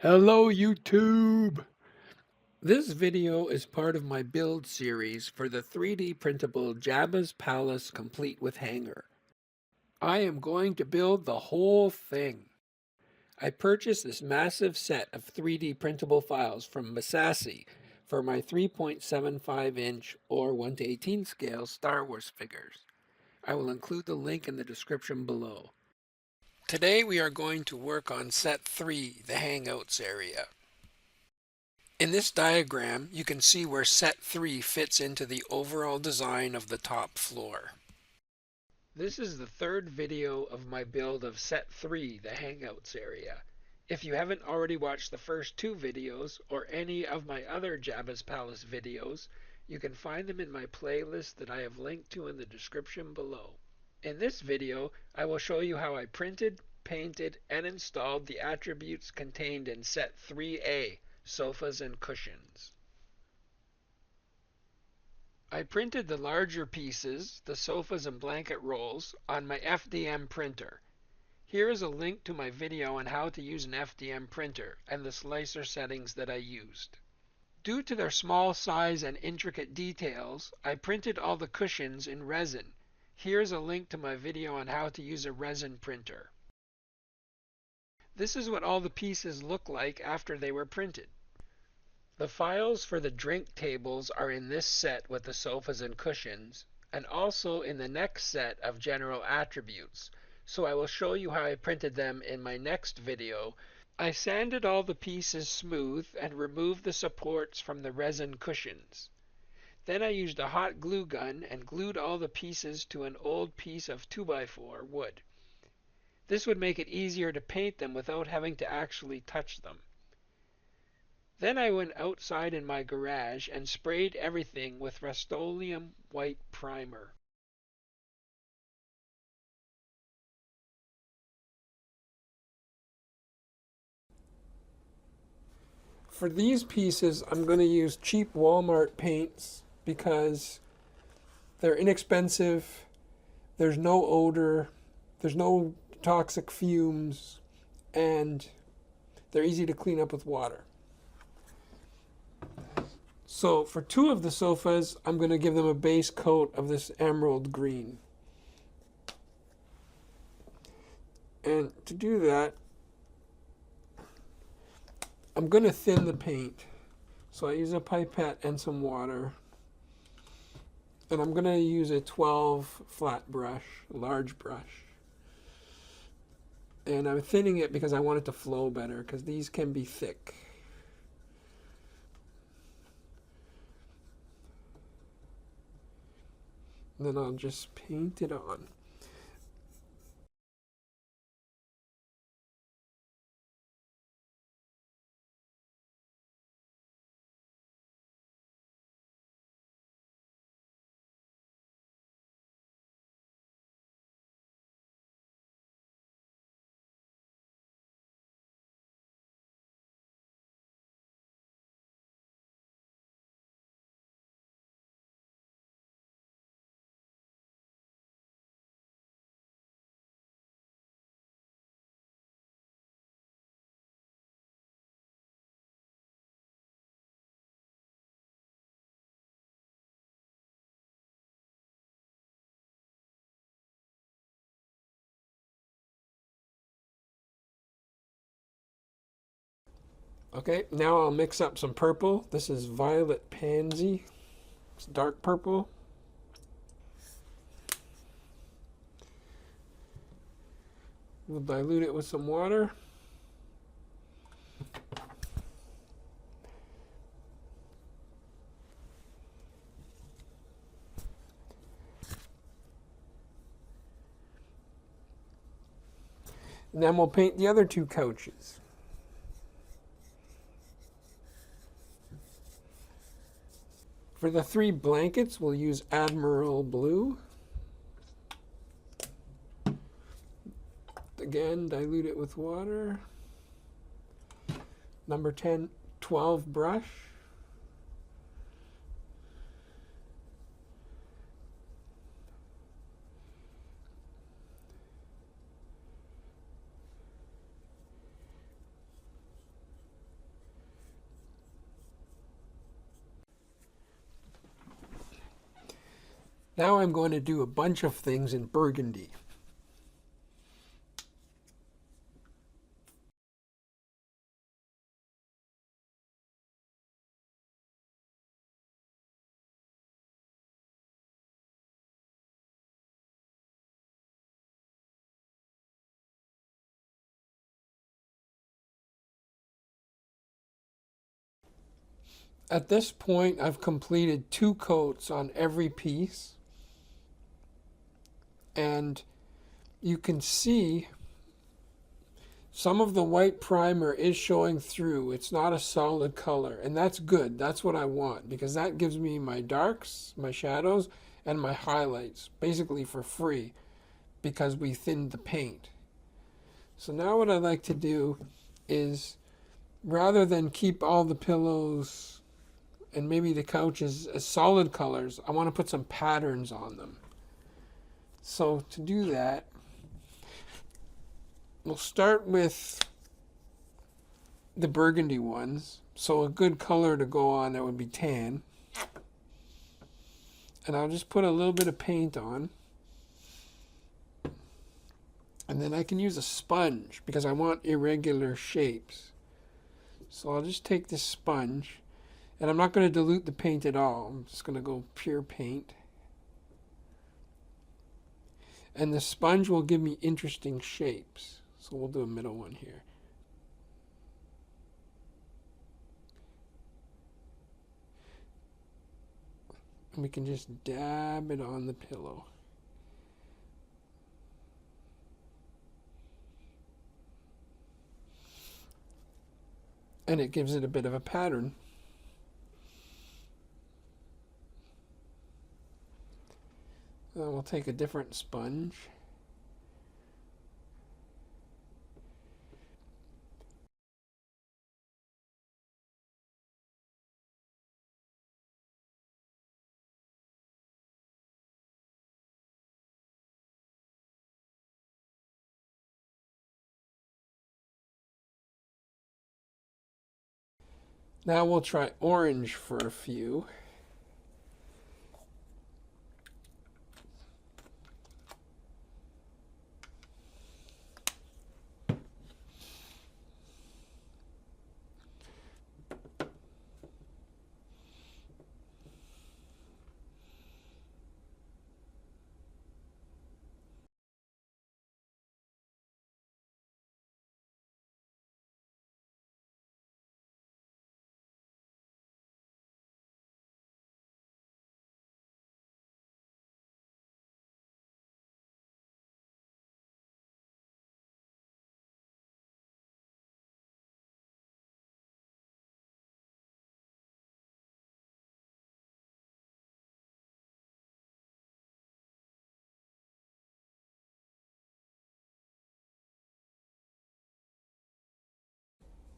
Hello YouTube! This video is part of my build series for the 3D printable Jabba's Palace complete with hangar. I am going to build the whole thing. I purchased this massive set of 3D printable files from Massassi for my 3.75-inch or 1:18 scale Star Wars figures. I will include the link in the description below. Today we are going to work on set 3, the Hangouts area. In this diagram, you can see where set 3 fits into the overall design of the top floor. This is the third video of my build of set 3, the Hangouts area. If you haven't already watched the first two videos, or any of my other Jabba's Palace videos, you can find them in my playlist that I have linked to in the description below. In this video, I will show you how I printed, painted, and installed the attributes contained in set 3A, sofas and cushions. I printed the larger pieces, the sofas and blanket rolls, on my FDM printer. Here is a link to my video on how to use an FDM printer and the slicer settings that I used. Due to their small size and intricate details, I printed all the cushions in resin. Here is a link to my video on how to use a resin printer. This is what all the pieces look like after they were printed. The files for the drink tables are in this set with the sofas and cushions, and also in the next set of general attributes, so I will show you how I printed them in my next video. I sanded all the pieces smooth and removed the supports from the resin cushions. Then I used a hot glue gun and glued all the pieces to an old piece of 2x4 wood. This would make it easier to paint them without having to actually touch them. Then I went outside in my garage and sprayed everything with Rust-Oleum white primer. For these pieces, I'm going to use cheap Walmart paints because they're inexpensive, there's no odor, there's no toxic fumes, and they're easy to clean up with water. So for two of the sofas, I'm going to give them a base coat of this emerald green. And to do that, I'm going to thin the paint. So I use a pipette and some water. And I'm going to use a 12 flat brush, a large brush. And I'm thinning it because I want it to flow better, because these can be thick. And then I'll just paint it on. Okay, now I'll mix up some purple. This is violet pansy. It's dark purple. We'll dilute it with some water. And then we'll paint the other two couches. For the three blankets, we'll use Admiral Blue. Again, dilute it with water. Number 10, 12 brush. Now I'm going to do a bunch of things in burgundy. At this point, I've completed 2 coats on every piece, and you can see some of the white primer is showing through. It's not a solid color, and that's good. That's what I want, because that gives me my darks, my shadows, and my highlights, basically for free, because we thinned the paint. So now what I like to do is, rather than keep all the pillows and maybe the couches as solid colors, I want to put some patterns on them. So to do that, we'll start with the burgundy ones. So a good color to go on, that would be tan. And I'll just put a little bit of paint on. And then I can use a sponge because I want irregular shapes. So I'll just take this sponge, and I'm not going to dilute the paint at all. I'm just going to go pure paint. And the sponge will give me interesting shapes. So we'll do a middle one here. And we can just dab it on the pillow. And it gives it a bit of a pattern. Then we'll take a different sponge. Now we'll try orange for a few.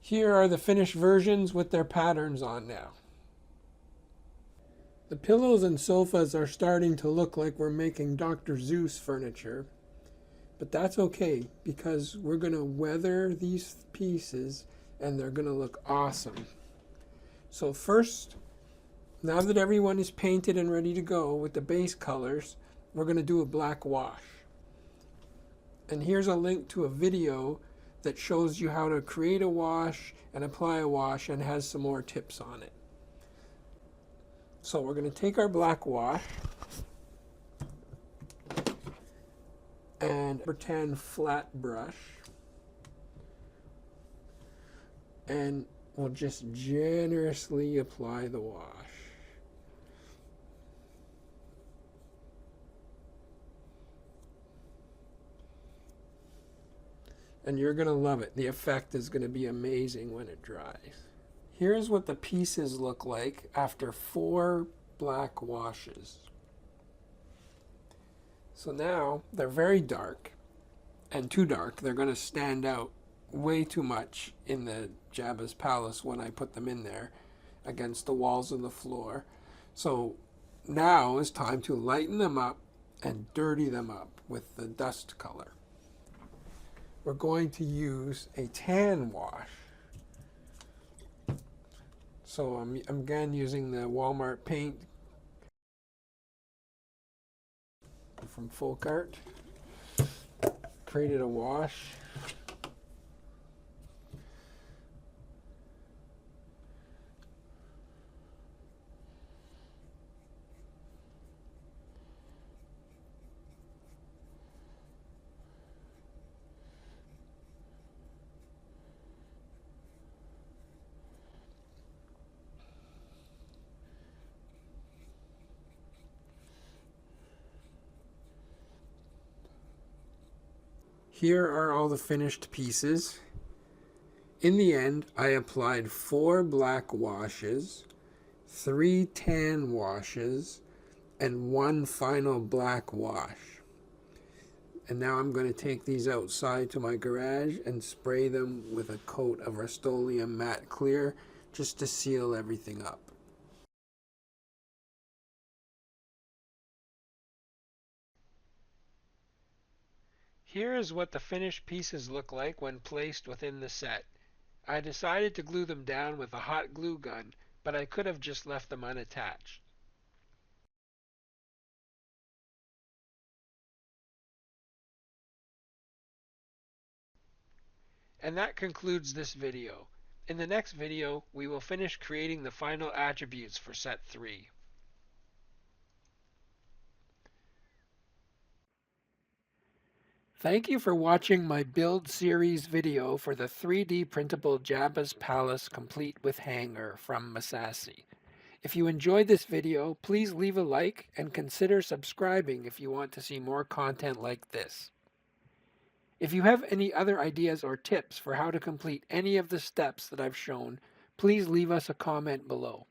Here are the finished versions with their patterns on now. The pillows and sofas are starting to look like we're making Dr. Seuss furniture, but that's okay because we're going to weather these pieces and they're going to look awesome. So first, now that everyone is painted and ready to go with the base colors, we're going to do a black wash. And here's a link to a video that shows you how to create a wash and apply a wash and has some more tips on it. So we're going to take our black wash and a tan flat brush, and we'll just generously apply the wash. And you're going to love it. The effect is going to be amazing when it dries. Here's what the pieces look like after 4 black washes. So now they're very dark and too dark. They're going to stand out way too much in the Jabba's palace when I put them in there against the walls and the floor. So now is time to lighten them up and dirty them up with the dust color. We're going to use a tan wash. So I'm again using the Walmart paint from Folk Art. Created a wash. Here are all the finished pieces. In the end, I applied 4 black washes, 3 tan washes, and 1 final black wash. And now I'm going to take these outside to my garage and spray them with a coat of Rust-Oleum Matte Clear just to seal everything up. Here is what the finished pieces look like when placed within the set. I decided to glue them down with a hot glue gun, but I could have just left them unattached. And that concludes this video. In the next video, we will finish creating the final attributes for set 3. Thank you for watching my build series video for the 3D printable Jabba's Palace complete with hanger from Massassi. If you enjoyed this video, please leave a like and consider subscribing if you want to see more content like this. If you have any other ideas or tips for how to complete any of the steps that I've shown, please leave us a comment below.